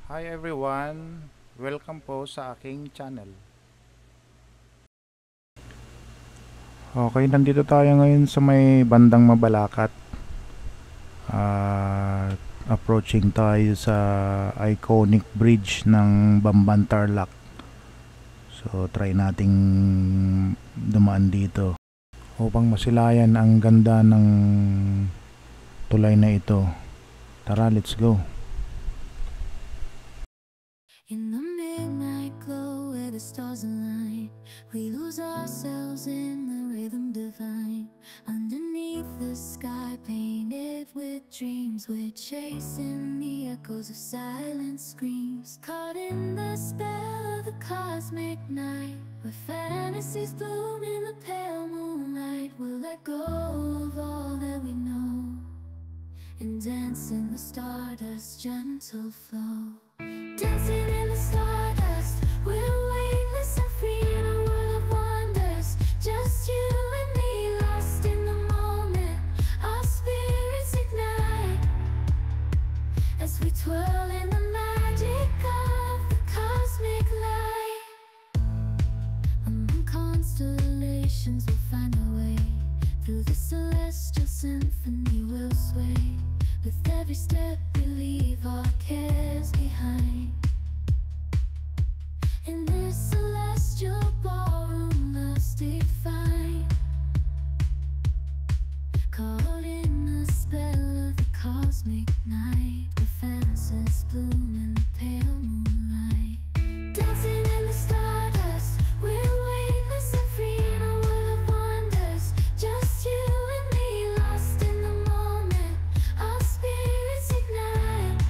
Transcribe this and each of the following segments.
Hi everyone! Welcome po sa aking channel. Okay, nandito tayo ngayon sa may bandang Mabalacat. Approaching tayo sa iconic bridge ng Bamban Tarlac. So try nating dumaan dito upang masilayan ang ganda ng tulay na ito. Tara, let's go! In the midnight glow where the stars align, we lose ourselves in the rhythm divine. Underneath the sky painted with dreams, we're chasing the echoes of silent screams. Caught in the spell of the cosmic night, where fantasies bloom in the pale moonlight. We'll let go of all that we know and dance in the stardust's gentle flow. Dancing in the stardust, we're weightless and free in a world of wonders. Just you and me, lost in the moment. Our spirits ignite as we twirl in the magic of the cosmic light. Among constellations we'll find our way. Through the celestial symphony we'll sway. With every step we leave our cares behind. In this celestial ballroom, love's defined. Caught in the spell of the cosmic night, the fantasies bloom in the pale moonlight. Dancing in the stardust, we're weightless and free in a world of wonders. Just you and me, lost in the moment. Our spirits ignite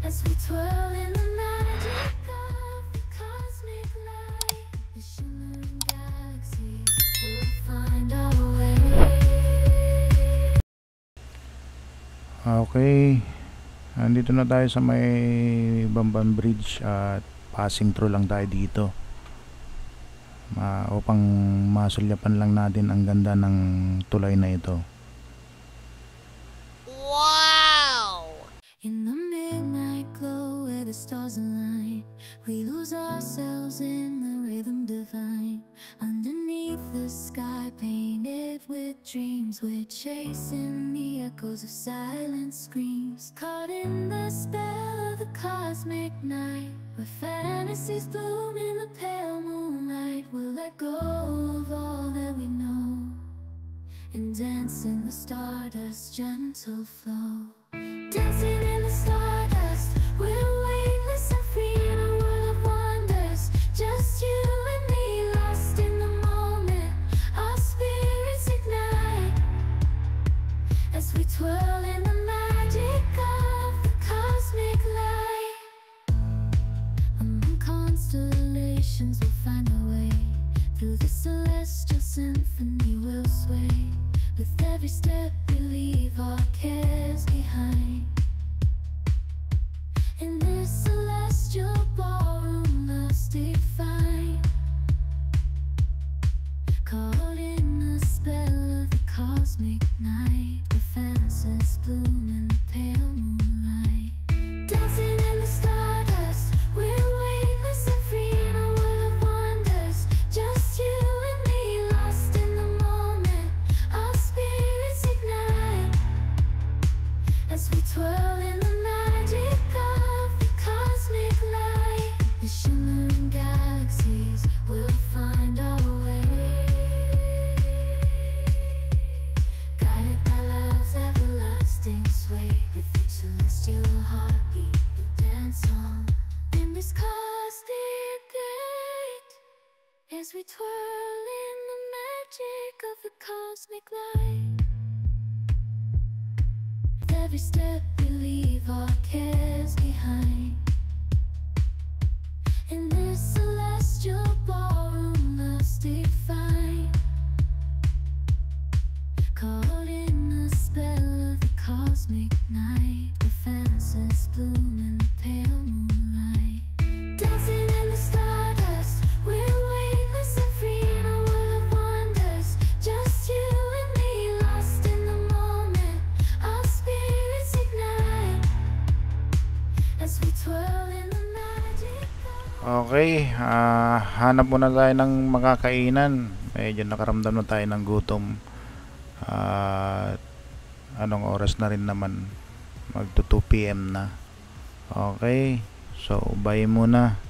as we twirl in the magic of the cosmic light. The shimmering galaxies will find our way. Okay, andito na tayo sa may Bamban Bridge at passing through lang tayo dito upang masulyapan lang natin ang ganda ng tulay na ito. In the midnight glow where the stars align, we lose ourselves in the rhythm divine. Underneath the sky painted with dreams, we're chasing the echoes of silent screams. Caught in the spell of the cosmic night, where fantasies bloom in the pale moonlight. We'll let go of all that we know and dance in the stardust's gentle flow. Dancing in the stardust, we're weightless and free in a world of wonders. Just you and me, lost in the moment. Our spirits ignite as we twirl in the magic of the cosmic light. Among constellations we'll find our way. Through the celestial symphony we'll sway. With every step we leave our cares behind. In this celestial ballroom, love's defined. Caught in the spell of the cosmic night, the fantasies bloom in the pale moonlight. Dancing in the stardust, we're weightless and free in a world of wonders. Just you and me, lost in the moment. Our spirits ignite as we twirl in the magic of the cosmic light. The shimmering galaxies will find our way. Guided by love's everlasting sway. With each celestial heartbeat we dance on in this cosmic gate. As we twirl in the magic of the cosmic light. With every step we leave our cares behind. In this celestial ballroom, love's defined. Caught in the spell of the cosmic night, the fantasies bloom in the pale moonlight. Dancing in the stardust, we're weightless and free in a world of wonders. Just you and me, lost in the moment. Our spirits ignite as we twirl in the magic of Okay, hanap muna tayo ng makakainan. Medyo nakaramdam na tayo ng gutom. At anong oras na rin naman? Magto 2 PM na. Okay, so bye muna.